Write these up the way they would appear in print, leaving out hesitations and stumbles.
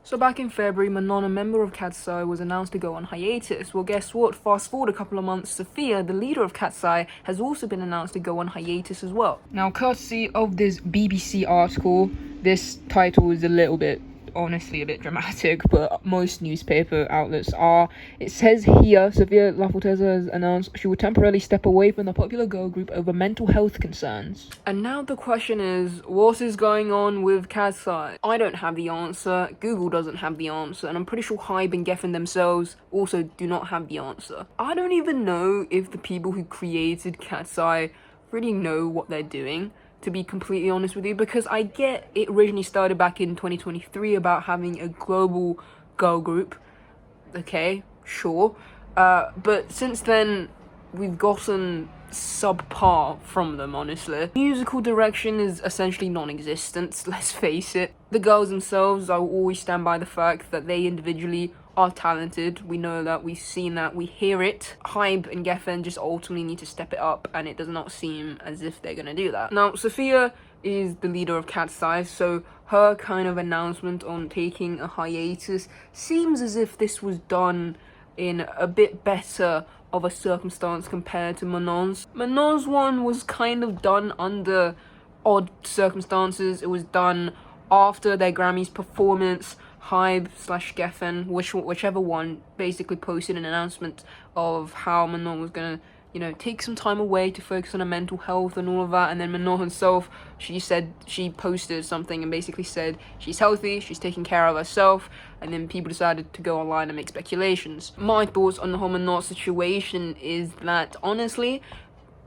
So back in February, Manon, a member of Katseye, was announced to go on hiatus. Well, guess what? Fast forward a couple of months, Sophia, the leader of Katseye, has also been announced to go on hiatus as well. Now, courtesy of this BBC article, this title is honestly a bit dramatic, but most newspaper outlets are. It says here, Sophia Laforteza has announced she will temporarily step away from the popular girl group over mental health concerns. And now the question is, what is going on with Katseye? I don't have the answer, Google doesn't have the answer, and I'm pretty sure Hybe and Geffen themselves also do not have the answer. I don't even know if the people who created Katseye really know what they're doing, to be completely honest with you, because I get it originally started back in 2023 about having a global girl group. Okay, sure. But since then, we've gotten subpar from them, honestly. Musical direction is essentially non-existent, let's face it. The girls themselves, I will always stand by the fact that they individually are talented. We know that, we've seen that, we hear it. Hybe and Geffen just ultimately need to step it up, and it does not seem as if they're gonna do that. Now, Sophia is the leader of Katseye, so her kind of announcement on taking a hiatus seems as if this was done in a bit better of a circumstance compared to Manon's. Manon's one was kind of done under odd circumstances. It was done after their Grammys performance. Hybe/Geffen, whichever one, basically posted an announcement of how Manon was gonna, take some time away to focus on her mental health and all of that. And then Manon herself, she posted something and basically said she's healthy, she's taking care of herself, and then people decided to go online and make speculations. My thoughts on the whole Manon situation is that, honestly,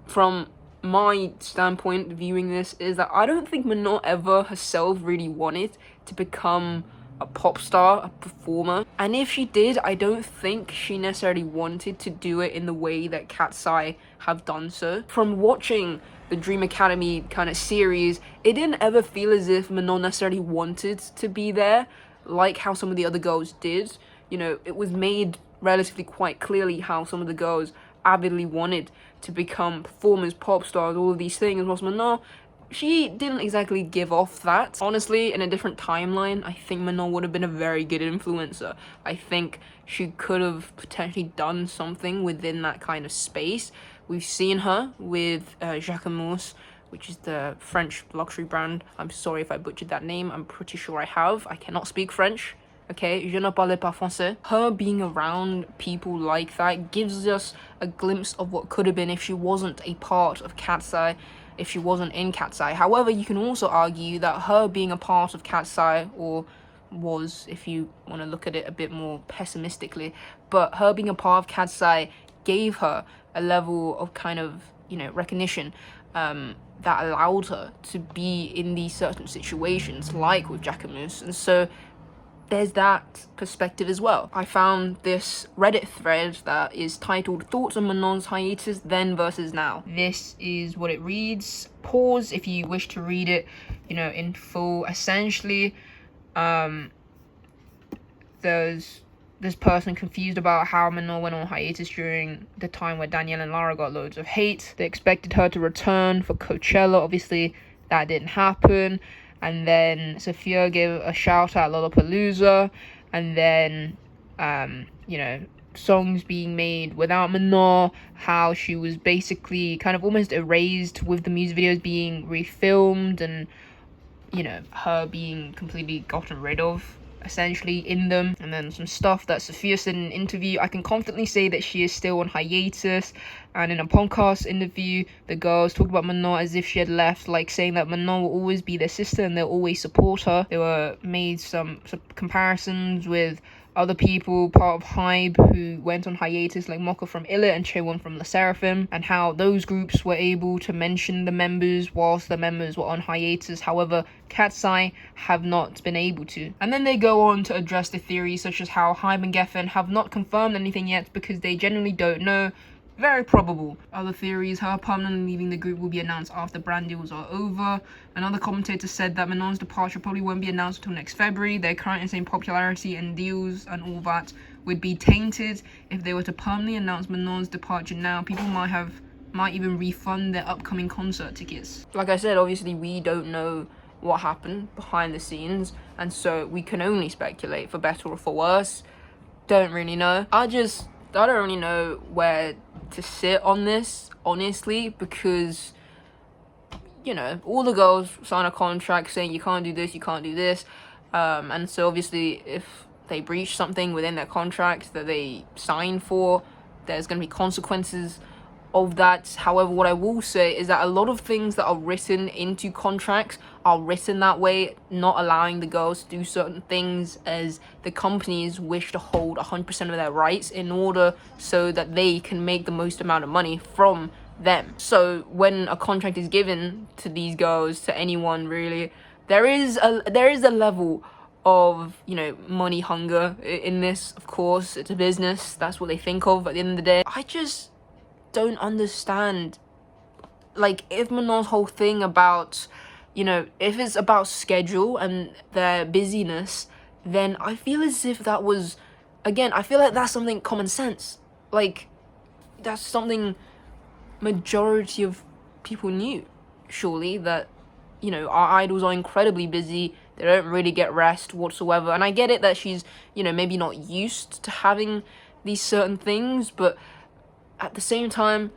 from my standpoint viewing this, is that I don't think Manon ever herself really wanted to become a pop star, a performer, and if she did, I don't think she necessarily wanted to do it in the way that Katseye have done so. From watching the Dream Academy kind of series, it didn't ever feel as if Manon necessarily wanted to be there, like how some of the other girls did. It was made relatively quite clearly how some of the girls avidly wanted to become performers, pop stars, all of these things, whilst Manon, she didn't exactly give off that. Honestly, in a different timeline, I think Manon would have been a very good influencer. I think she could have potentially done something within that kind of space. We've seen her with Jacquemus, which is the French luxury brand. I'm sorry if I butchered that name. I'm pretty sure I have. I cannot speak French. Okay, je ne parle pas français. Her being around people like that gives us a glimpse of what could have been if she wasn't a part of Katseye, if she wasn't in Katseye. However, you can also argue that her being a part of Katseye, or was, if you want to look at it a bit more pessimistically, but her being a part of Katseye gave her a level of kind of, recognition that allowed her to be in these certain situations, like with Jacquemus, and so there's that perspective as well. I found this Reddit thread that is titled "Thoughts on Manon's Hiatus Then versus Now." This is what it reads. Pause if you wish to read it, in full. Essentially, there's this person confused about how Manon went on hiatus during the time where Danielle and Lara got loads of hate. They expected her to return for Coachella. Obviously, that didn't happen. And then Sophia gave a shout out Lollapalooza, and then, songs being made without Manon, how she was basically kind of almost erased with the music videos being refilmed, and, her being completely gotten rid of, essentially, in them. And then some stuff that Sophia said in an interview. I can confidently say that she is still on hiatus. And in a podcast interview, the girls talked about Manon as if she had left, like saying that Manon will always be their sister and they'll always support her. They were made some comparisons with other people part of Hybe who went on hiatus, like Moko from Illit and Chaewon from LE SSERAFIM, and how those groups were able to mention the members whilst the members were on hiatus. However, Katseye have not been able to. And then they go on to address the theories such as how Hybe and Geffen have not confirmed anything yet because they genuinely don't know. Very probable. Other theories, her permanently leaving the group will be announced after brand deals are over. Another commentator said that Manon's departure probably won't be announced until next February. Their current insane popularity and deals and all that would be tainted if they were to permanently announce Manon's departure now. People might even refund their upcoming concert tickets. Like I said, obviously we don't know what happened behind the scenes, and so we can only speculate, for better or for worse. Don't really know. I don't really know where to sit on this, honestly, because, you know, all the girls sign a contract saying you can't do this, you can't do this, and so obviously if they breach something within their contract that they signed for, there's going to be consequences of that. However, what I will say is that a lot of things that are written into contracts are written that way, not allowing the girls to do certain things, as the companies wish to hold 100% of their rights in order so that they can make the most amount of money from them. So when a contract is given to these girls, to anyone really, there is a level of, you know, money hunger in this. Of course, it's a business, that's what they think of at the end of the day. I just don't understand, like, if Manon's whole thing about, you know, if it's about schedule and their busyness, then I feel as if that was, again, I feel like that's something common sense. Like, that's something majority of people knew, surely, that, you know, our idols are incredibly busy, they don't really get rest whatsoever. And I get it that she's, you know, maybe not used to having these certain things, but at the same time,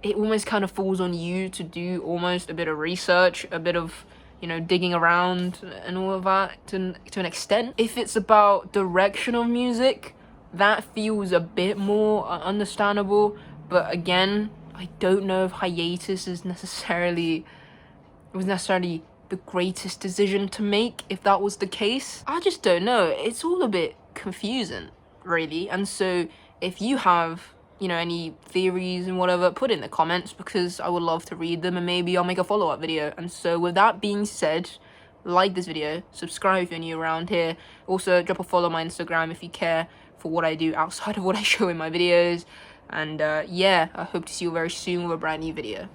it almost kind of falls on you to do almost a bit of research, a bit of, you know, digging around and all of that to an extent. If it's about direction of music, that feels a bit more understandable. But again, I don't know if Hiatus was necessarily the greatest decision to make, if that was the case. I just don't know. It's all a bit confusing, really. And so if you have, you know, any theories and whatever, put it in the comments, because I would love to read them, and maybe I'll make a follow-up video. And so with that being said, like this video, subscribe if you're new around here. Also, drop a follow on my Instagram if you care for what I do outside of what I show in my videos. And yeah, I hope to see you very soon with a brand new video.